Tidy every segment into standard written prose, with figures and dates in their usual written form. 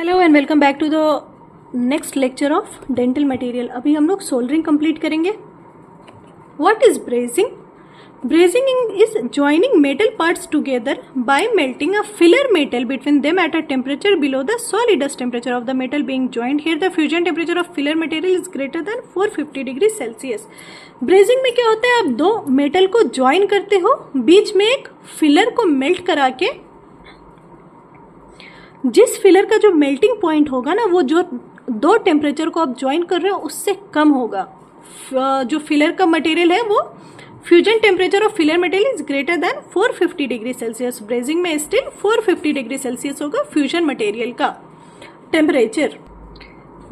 Hello and welcome back to the next lecture of dental material. अभी हम लोग soldering complete करेंगे। What is brazing? Brazing is joining metal parts together by melting a filler metal between them at a temperature below the solidus temperature of the metal being joined. Here the fusion temperature of filler material is greater than 450 degree celsius. Brazing में क्या होता है, आप दो metal को join करते हो, बीच में एक फिलर को मेल्ट करा के, जिस फिलर का जो मेल्टिंग पॉइंट होगा ना, वो जो दो टेम्परेचर को आप ज्वाइन कर रहे हो उससे कम होगा। जो फिलर का मटेरियल है वो fusion temperature of filler material is greater than 450 degree celsius. Brazing में स्टिल 450 डिग्री सेल्सियस होगा फ्यूजन मटेरियल का temperature.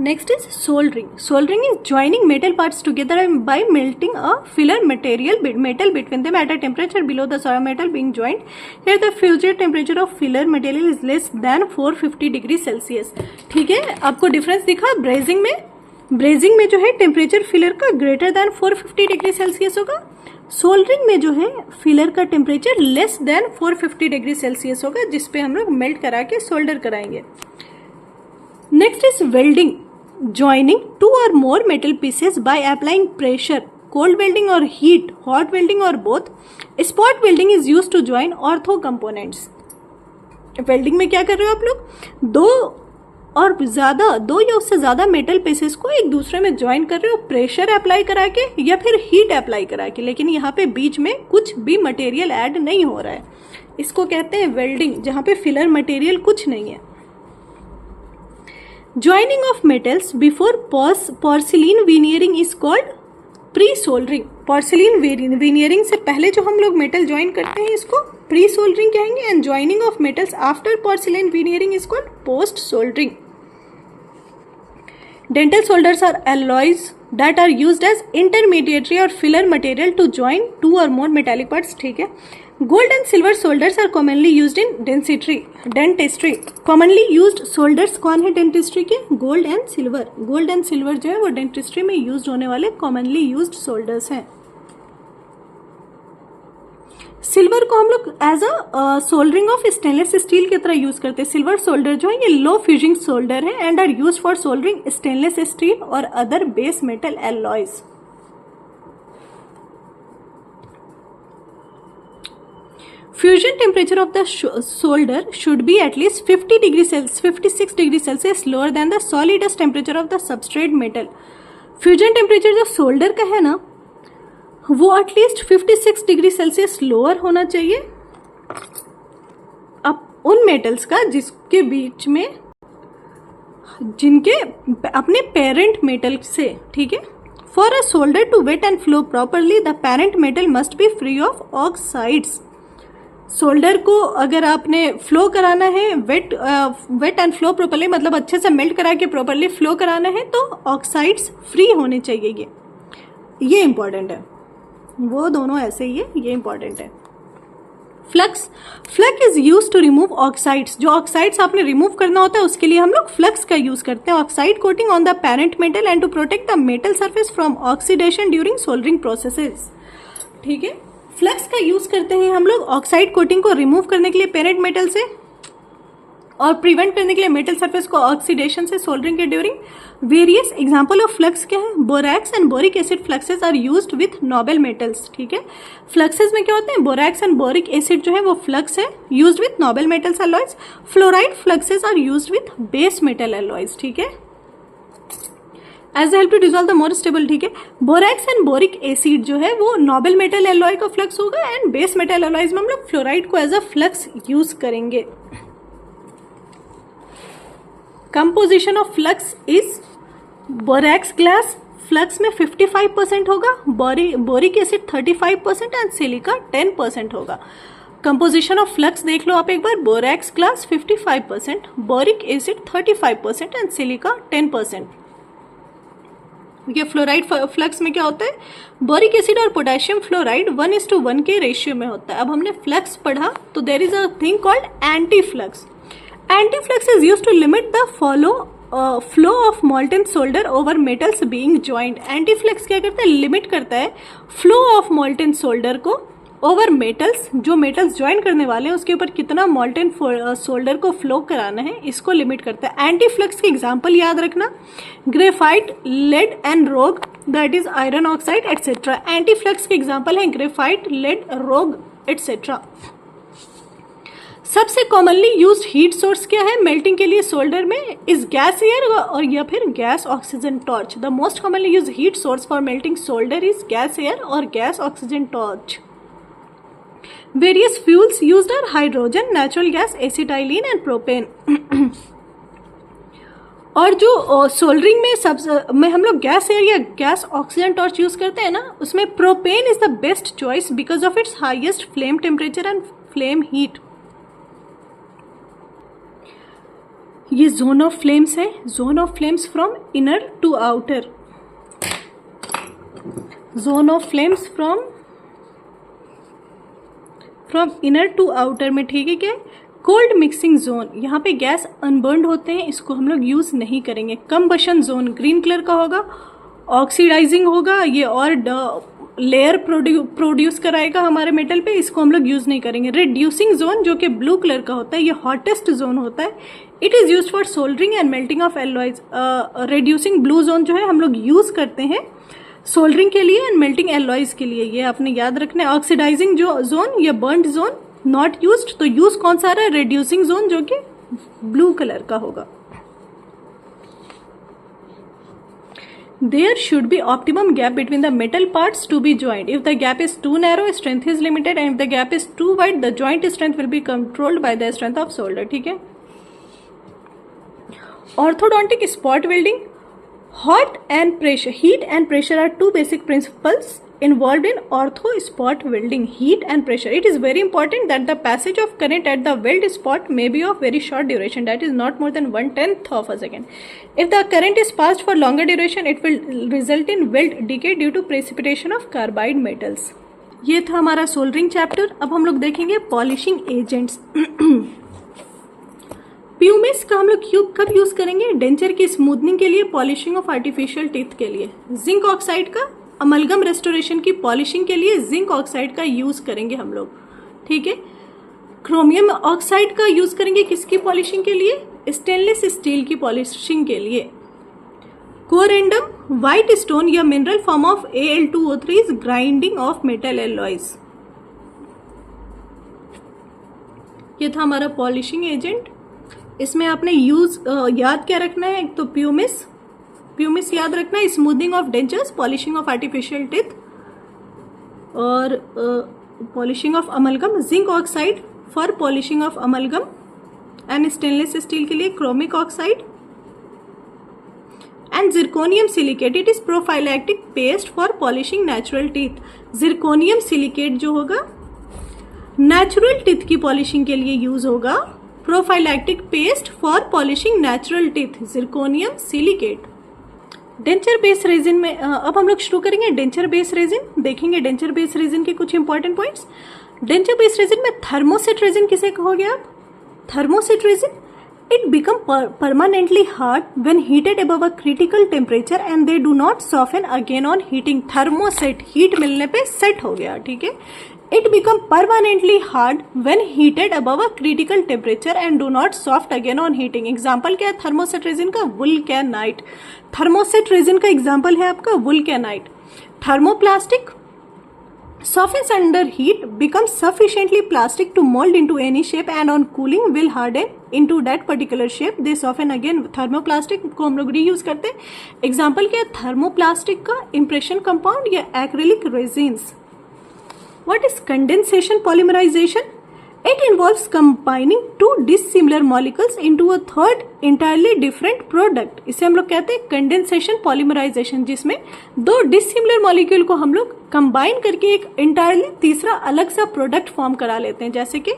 Next is soldering. Soldering is joining metal parts together by melting a filler metal between them at a temperature below the solid metal being joined. Here the fusion temperature of filler material is less than 450 degree Celsius. ठीक है, आपको difference दिखा। Brazing में जो है temperature filler का greater than 450 degree Celsius होगा। Soldering में जो है फिलर का temperature less than 450 degree Celsius होगा, जिसपे हम लोग मेल्ट करा के सोल्डर कराएंगे। Next is welding. Joining two or more metal pieces by applying pressure, cold welding or heat, hot welding or both. Spot welding is used to join ortho components. Welding में क्या कर रहे हो आप लोग, दो या उससे ज्यादा मेटल पीसेस को एक दूसरे में ज्वाइन कर रहे हो, प्रेशर अप्लाई करा के या फिर हीट अप्लाई करा के, लेकिन यहाँ पे बीच में कुछ भी मटेरियल ऐड नहीं हो रहा है। इसको कहते हैं वेल्डिंग, जहाँ पे फिलर मटेरियल कुछ नहीं है। Joining of metals before porcelain veneering is called pre-soldering. Porcelain veneering से पहले जो हम लोग मेटल ज्वाइन करते हैं इसको pre-soldering कहेंगे, and joining of metals after porcelain veneering is called post-soldering. Dental solders are alloys that are used as intermediary or filler material to join two or more metallic parts. ठीक है। Gold and silver solders are commonly used in dentistry. Commonly used solders कौन है dentistry के? Gold and silver. Gold and silver जो है वो dentistry में use होने वाले कॉमनली यूज्ड सोल्डर्स हैं। सिल्वर को हम लोग as a soldering of stainless steel की तरह यूज करते हैं। सिल्वर सोल्डर जो है ये लो फ्यूजिंग सोल्डर है and are used for soldering stainless steel और other base metal alloys. Fusion temperature of the solder should be at least 56 degree Celsius lower than the solidus temperature of the substrate metal. Fusion temperature जो solder का है ना, वो at least 56 degree Celsius lower होना चाहिए अब उन metals का जिसके बीच में, जिनके अपने पेरेंट मेटल से। ठीक है। For a solder to wet and flow properly the parent metal must be free of oxides. Solder को अगर आपने फ्लो कराना है, वेट एंड फ्लो प्रॉपरली, मतलब अच्छे से मेल्ट करा के प्रॉपरली फ्लो कराना है, तो ऑक्साइड्स फ्री होने चाहिए। ये इंपॉर्टेंट है, वो दोनों ऐसे ही है, ये इंपॉर्टेंट है। Flux is use to remove oxides. जो ऑक्साइड्स आपने रिमूव करना होता है उसके लिए हम लोग फ्लक्स का यूज करते हैं। Oxide coating on the parent metal and to protect the metal surface from oxidation during soldering processes. ठीक है। फ्लक्स का यूज करते हैं हम लोग ऑक्साइड कोटिंग को रिमूव करने के लिए पेरेंट मेटल से, और प्रिवेंट करने के लिए मेटल सरफेस को ऑक्सीडेशन से सोल्डरिंग के during. Various example of flux क्या है? Borax and boric acid fluxes are used with noble metals. ठीक है। फ्लक्सेस में क्या होते हैं? बोरैक्स एंड बोरिक एसिड जो है वो फ्लक्स है, used with noble metals alloys. Fluoride fluxes are used with base metal alloys. ठीक है। As help to dissolve the more stable. ठीक है। बोरैक्स एंड बोरिक एसिड जो है वो नोबल मेटल एलॉय का फ्लक्स होगा, एंड बेस मेटल एलॉयज में हम लोग फ्लोराइड को एज अ फ्लक्स यूज करेंगे। Composition of flux is borax glass flux में 55% होगा, बोरिक एसिड 35% एंड सिलिका 10% होगा। कंपोजिशन ऑफ फ्लक्स देख लो आप एक बार। Borax glass 55%, boric acid 35% and silica 10%। ये फ्लोराइड फ्लक्स में क्या होता है? बोरिक एसिड और पोटेशियम फ्लोराइड 1:1 के रेशियो में होता है। अब हमने फ्लक्स पढ़ा तो there is a thing called anti flux. Anti flux is used to limit the flow of molten solder over metals being joined. Anti flux क्या करता है? लिमिट करता है फ्लो ऑफ मोल्टन सोल्डर को ओवर मेटल्स, जो metals join करने वाले हैं उसके ऊपर कितना मॉल्टेन सोल्डर को फ्लो कराना है, इसको लिमिट करता है। एंटी फ्लक्स के एग्जांपल याद रखना, ग्रेफाइट, लेड एंड रोग, that is iron oxide etcetera. Anti flux के एग्जांपल है ग्रेफाइट, लेड, रोग एटसेट्रा। सबसे कॉमनली यूज्ड हीट सोर्स क्या है मेल्टिंग के लिए सोल्डर में? इज गैस एयर और या फिर gas oxygen torch. The most commonly used heat source for melting solder is gas air और gas oxygen torch. Various fuels used are hydrogen, natural gas, acetylene and propane. और जो soldering में हम लोग gas air या gas oxygen torch use करते हैं ना, उसमें propane is the best choice because of its highest flame temperature and flame heat. ये जोन ऑफ फ्लेम्स है, zone of flames from inner to outer, zone of flames from inner to outer में, ठीक है क्या? Cold mixing zone, यहाँ पे gas unburned होते हैं, इसको हम लोग यूज नहीं करेंगे। कंबशन जोन ग्रीन कलर का होगा, ऑक्सीडाइजिंग होगा ये और लेयर प्रोड्यूस कराएगा हमारे मेटल पे, इसको हम लोग यूज नहीं करेंगे। रिड्यूसिंग जोन जो कि ब्लू कलर का होता है, ये हॉटेस्ट जोन होता है, it is used for soldering and melting of alloys. Reducing blue zone जो है हम लोग यूज करते हैं सोल्डरिंग के लिए एंड मेल्टिंग एलॉयज के लिए, ये आपने याद रखना है। ऑक्सीडाइजिंग जो जोन या बर्न्ड जोन नॉट यूज्ड, तो यूज कौन सा रहा है? रिड्यूसिंग जोन जो कि ब्लू कलर का होगा। There should be optimum gap between the metal parts to be joined. If the gap is too narrow, strength is limited, and if the gap is too wide, the joint strength will be controlled by the strength of solder. ठीक है? Orthodontic spot welding. Heat and pressure are two basic principles involved in ortho spot welding. Heat and pressure. It is very important that the passage of current at the weld spot may be of very short duration, that is not more than 1/10 of a second. If the current is passed for longer duration, it will result in weld decay due to precipitation of carbide metals. ये था हमारा soldering chapter. अब हम लोग देखेंगे polishing agents. Pumice का हम लोग कब यूज करेंगे? डेंचर की स्मूथनिंग के लिए, पॉलिशिंग ऑफ आर्टिफिशियल टीथ के लिए। जिंक ऑक्साइड का अमलगम रेस्टोरेशन की पॉलिशिंग के लिए जिंक ऑक्साइड का यूज करेंगे हम लोग, ठीक है। क्रोमियम ऑक्साइड का यूज करेंगे किसकी पॉलिशिंग के लिए? स्टेनलेस स्टील की पॉलिशिंग के लिए। कोरेंडम व्हाइट स्टोन या mineral form of Al2O3 is grinding of metal alloys. ये था हमारा पॉलिशिंग एजेंट। इसमें आपने यूज याद क्या रखना है? एक तो प्यूमिस याद रखना है, smoothing of dentures, polishing of artificial teeth और polishing of amalgam. Zinc oxide for polishing of amalgam and stainless steel के लिए chromic oxide and zirconium silicate, it is prophylactic paste for polishing natural teeth. Zirconium silicate जो होगा natural teeth की polishing के लिए use होगा। Prophylactic paste for polishing natural teeth, zirconium silicate. Denture base resin में अब हम लोग शुरू करेंगे डेंचर बेस रेजिन। देखेंगे डेंचर बेस रेजिन के कुछ important points. Denture base resin में थर्मोसेट रेजिन किसे कहोगे आप? Thermoset resin, it become permanently hard when heated above a critical temperature and they do not soften again on heating. thermoset heat मिलने पे set हो गया, ठीक है। it become permanently hard when heated above a critical temperature and do not soft again on heating. example क्या है thermoset resin का? vulcanite. thermoset resin का example है आपका vulcanite. thermoplastic softens under heat, becomes sufficiently plastic to mold into any shape and on cooling will harden into that particular shape. They soften again. thermoplastic को हम लोग reuse करते हैं। example क्या है thermoplastic का? impression compound या acrylic resins. What is condensation polymerization? It involves combining two dissimilar molecules into a third entirely different product. इसे हम लोग कहते हैं कंडेंसेशन पॉलीमराइजेशन, जिसमें दो डिसिमिलर मॉलिक्यूल को हम लोग कंबाइन करके एक इंटायरली तीसरा अलग सा प्रोडक्ट फॉर्म करा लेते हैं, जैसे कि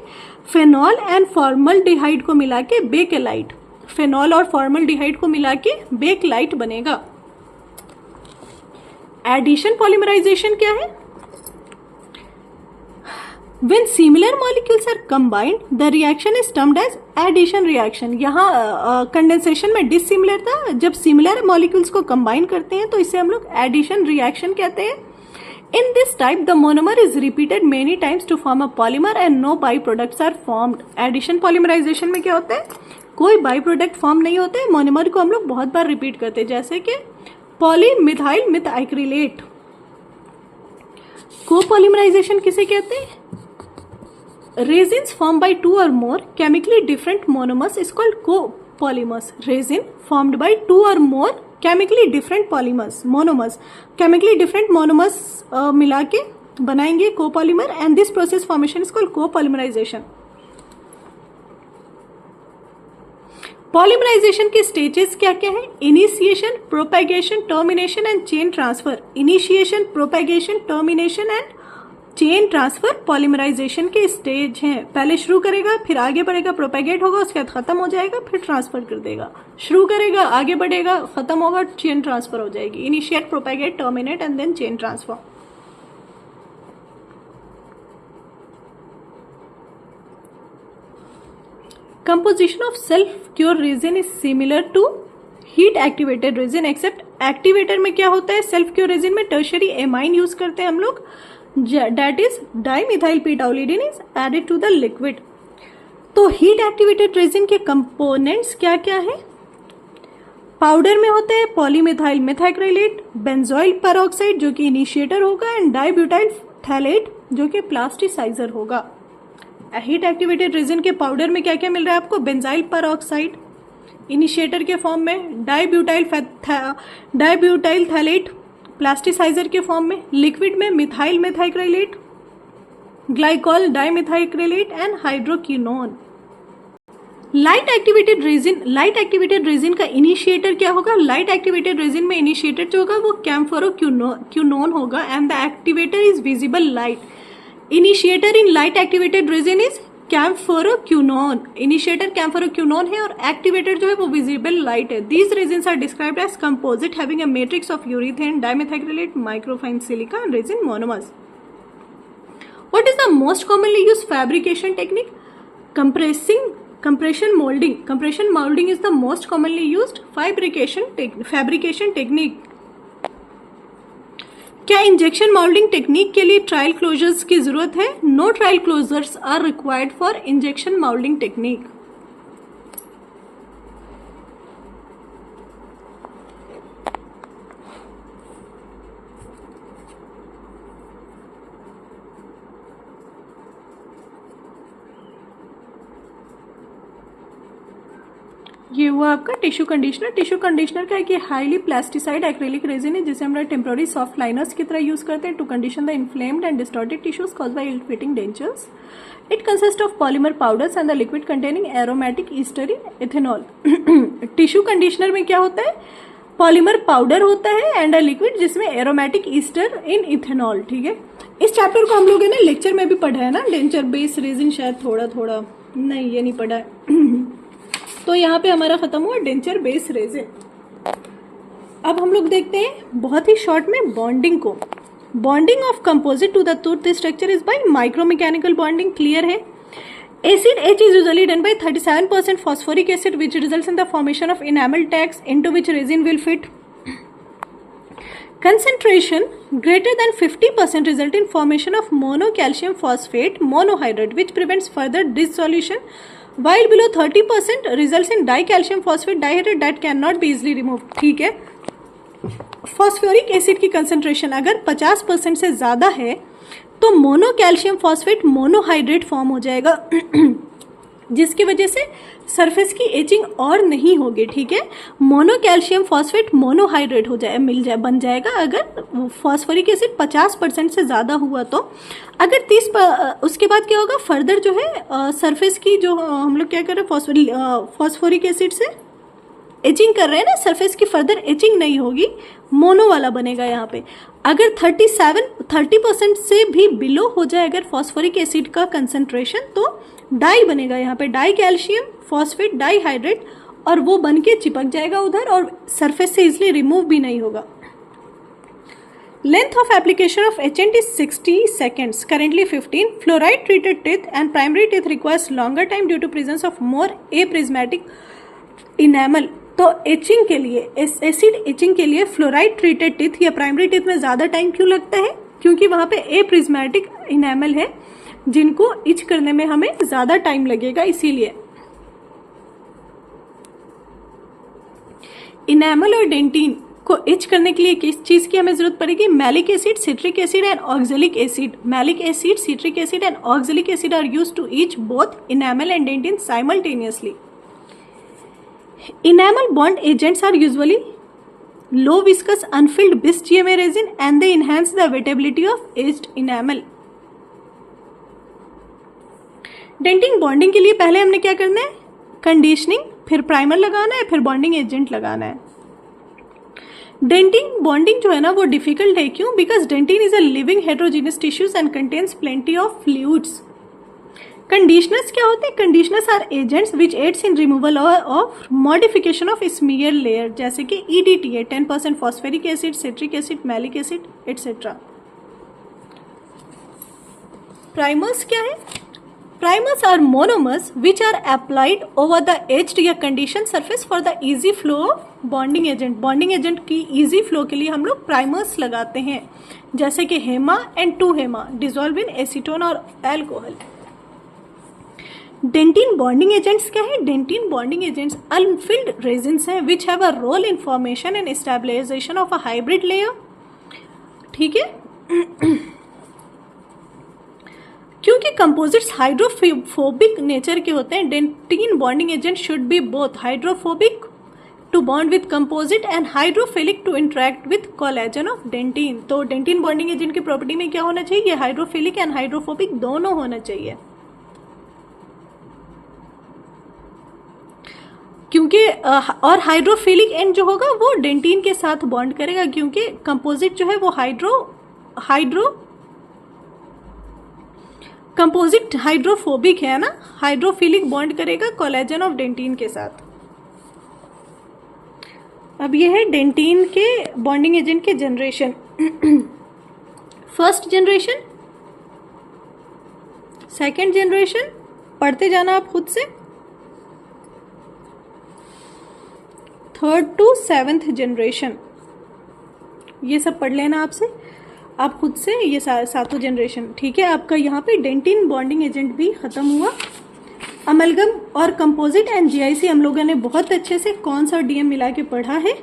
फेनॉल एंड फॉर्मल्डिहाइड को मिला के बेकेलाइट। फेनॉल और फॉर्मल्डिहाइड को मिला के बेकलाइट बनेगा। एडिशन पॉलीमराइजेशन क्या है? When similar molecules are combined, the reaction is termed as addition reaction. यहाँ कंडेंसेशन में डिसिमिलर था, जब सिमिलर मॉलिक्यूल्स को कंबाइन करते हैं तो इसे हम लोग एडिशन रिएक्शन कहते हैं। In this type, the monomer is repeated many times to form a polymer and no byproducts are formed. Addition polymerization में क्या होता है, कोई बाई प्रोडक्ट फॉर्म नहीं होते हैं, मोनोमर को हम लोग बहुत बार रिपीट करते हैं, जैसे कि पॉलीमिथाइल मिथाइक्रिलेट। कोपॉलीमराइजेशन किसे कहते हैं? रेजिन्स फॉर्म बाय टू और more chemically different monomers is called copolymers. Resin formed by two और more chemically different polymers, monomers, chemically different monomers मिला के बनाएंगे copolymer, and this process formation is called copolymerisation. Polymerisation के stages क्या क्या है? Initiation, propagation, termination and chain transfer. Initiation, propagation, termination and chain transfer polymerisation के stage हैं। पहले शुरू करेगा, फिर आगे बढ़ेगा, प्रोपेगेट होगा, उसके बाद खत्म हो जाएगा, फिर ट्रांसफर कर देगा। शुरू करेगा, आगे बढ़ेगा, खत्म होगा, चेन ट्रांसफर हो जाएगी। Initiate, propagate, terminate and then chain transfer. Composition of self-cure resin is similar to heat activated resin except activator में क्या होता है? self cure resin में tertiary amine यूज करते हैं हम लोग, that is dimethyl ptolidine is added to the liquid। तो heat activated resin के components क्या क्या है? पाउडर में होते हैं पॉलीमिथाइल मिथाइक्रिलेट, बेंजोइल पेरोक्साइड जो कि इनिशिएटर होगा, एंड डाइब्यूटाइल थैलेट जो कि प्लास्टिसाइजर होगा। हीट एक्टिवेटेड रेजिन के पाउडर में क्या क्या मिल रहा है आपको? बेंजाइल पेरोक्साइड इनिशिएटर के फॉर्म में, डाइब्यूटाइल थैलेट प्लास्टिसाइजर के फॉर्म में, लिक्विड में methyl methacrylate, glycol dimethacrylate and hydroquinone. Light activated resin का इनिशिएटर क्या होगा? लाइट एक्टिवेटेड रेजिन में इनिशिएटर जो होगा वो कैम्फोरोक्विनोन होगा, and the activator is visible light. Initiator in light activated resin is camphorquinone. Initiator camphorquinone है और एक्टिवेटर जो है वो विजिबल लाइट है। These resins are described as composite having a matrix of urethane, dimethacrylate, microfine silica and resin monomers. What is the most commonly used fabrication technique? compression molding is the most commonly used fabrication technique। क्या injection moulding technique के लिए trial closures की जरूरत है? No trial closures are required for injection moulding technique. ये वो आपका tissue conditioner का है कि हाईली प्लास्टिसाइड एक्रेलिक रेजिन है जिसे हम लोग टेम्पररी सॉफ्ट लाइनर्स की तरह यूज करते हैं to condition the inflamed and distorted tissues caused by ill fitting dentures. It consist of polymer powders and the liquid containing aromatic ester in ethanol. Tissue conditioner में क्या होता है? Polymer powder होता है एंड अ लिक्विड जिसमें aromatic ester in ethanol. ठीक है, इस चैप्टर को हम लोग ना लेक्चर में भी पढ़ा है ना, डेंचर बेस रेजिन, शायद थोड़ा नहीं, ये नहीं पढ़ा है। तो यहाँ पे हमारा खत्म हुआ डेंचर बेस रेजिन। अब हम लोग देखते हैं बहुत ही शॉर्ट में बॉन्डिंग को। Bonding of composite to the tooth structure is by micromechanical bonding. Clear है? Acid H is usually done by 37% phosphoric acid which results in the formation of enamel tags into which resin will fit. Concentration greater than 50% result in formation of monocalcium phosphate monohydrate which prevents further dissolution, while below 30% results in dicalcium phosphate dihydrate that cannot be easily removed। ठीक है, phosphoric acid की concentration अगर 50% से ज्यादा है तो मोनोकैल्शियम phosphate monohydrate form हो जाएगा जिसकी वजह से सरफेस की एचिंग और नहीं होगी। ठीक है, मोनोकैल्शियम फॉस्फेट मोनोहाइड्रेट बन जाएगा अगर फॉस्फोरिक एसिड 50% से ज़्यादा हुआ तो। अगर 30 उसके बाद क्या होगा? फर्दर जो है सरफेस की जो हम लोग क्या कर रहे हैं फॉस्फोरिक एसिड से एचिंग कर रहे हैं ना, सरफेस की फर्दर एचिंग नहीं होगी, मोनो वाला बनेगा यहाँ पे। अगर 30% से भी बिलो हो जाए अगर फॉस्फोरिक एसिड का कंसंट्रेशन तो डाई बनेगा यहाँ पे, डाई कैल्शियम फॉस्फेट डाईहाइड्रेट, और वो बन के चिपक जाएगा उधर और सरफेस से इजिली रिमूव भी नहीं होगा। Length of application of HNT is 60 seconds, currently 15. Fluoride treated teeth and primary teeth requires longer time due to presence of more aprismatic enamel। तो एचिंग के लिए, एसिड एचिंग के लिए फ्लोराइड ट्रीटेड टीथ या primary teeth में ज़्यादा time क्यों लगता है? क्योंकि वहाँ पे ए प्रिज्मेटिक इनेमल है जिनको इच करने में हमें ज़्यादा टाइम लगेगा, इसीलिए। इनेमल और डेंटिन को इच करने के लिए किस चीज़ की हमें ज़रूरत पड़ेगी? Malic acid, citric acid and oxalic acid. Malic acid, citric acid and oxalic acid are used to etch both enamel and dentin simultaneously. Enamel bond agents are usually low viscous unfilled bis GMA resin and they enhance the wettability of aged enamel. Denting bonding के लिए पहले हमने क्या करना है? Conditioning, फिर primer लगाना है, फिर बॉन्डिंग एजेंट लगाना है। डेंटिन बॉन्डिंग जो है ना वो डिफिकल्ट है, क्यों? Because dentin is a living heterogeneous tissues and contains plenty of fluids. Conditioners क्या होते हैं? Conditioners are agents which aids in removal of modification of smear layer, जैसे कि EDTA 10% phosphoric acid, citric acid, malic acid etcetera. Primers क्या है? Primers are monomers which are applied over the etched या condition surface for the easy flow of bonding agent. Bonding agent की easy flow के लिए हम लोग primers लगाते हैं, जैसे कि हेमा एंड 2-हेमा डिजोल्व इन एसीटोन और एल्कोहल। डेंटिन बॉन्डिंग एजेंट्स क्या है? Dentin bonding agents unfilled resins हैं which have a role in formation and stabilisation of a hybrid layer. ठीक है, क्योंकि कंपोजिट्स हाइड्रोफोबिक नेचर के होते हैं, dentin bonding agent should be both hydrophobic to bond with composite and hydrophilic to interact with collagen of dentin. तो dentin bonding agent की property में क्या होना चाहिए? हाइड्रोफिलिक एंड हाइड्रोफोबिक दोनों होना चाहिए, क्योंकि और हाइड्रोफिलिक एंड जो होगा वो डेंटिन के साथ बॉन्ड करेगा, क्योंकि कंपोजिट जो है वो कंपोजिट हाइड्रोफोबिक है ना, हाइड्रोफिलिक बॉन्ड करेगा कोलेजन ऑफ डेंटिन के साथ। अब ये है डेंटिन के बॉन्डिंग एजेंट के generation. First generation, second generation, पढ़ते जाना आप खुद से, 3rd to 7th जनरेशन, ये सब पढ़ लेना आपसे, आप खुद से, ये सातों जनरेशन। ठीक है, आपका यहाँ पे डेंटिन बॉन्डिंग एजेंट भी खत्म हुआ। अमलगम और कंपोजिट एंड GIC हम लोगों ने बहुत अच्छे से कौन सा DM मिला के पढ़ा है।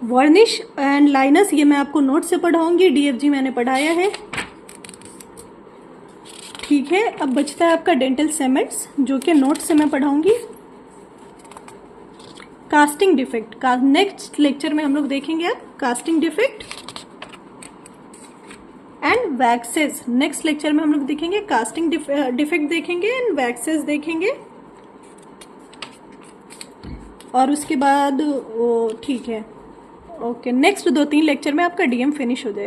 वार्निश एंड लाइनस ये मैं आपको नोट से पढ़ाऊंगी, DFG मैंने पढ़ाया है। ठीक है, अब बचता है आपका डेंटल सेमेंट्स, जो कि नोट से मैं पढ़ाऊंगी। कास्टिंग डिफेक्ट का नेक्स्ट लेक्चर में हम लोग देखेंगे। अब casting defect and waxes, next lecture में हम लोग देखेंगे कास्टिंग डिफेक्ट देखेंगे एंड वैक्सेस देखेंगे, और उसके बाद ठीक है, ओके, नेक्स्ट 2-3 लेक्चर में आपका DM फिनिश हो जाएगा।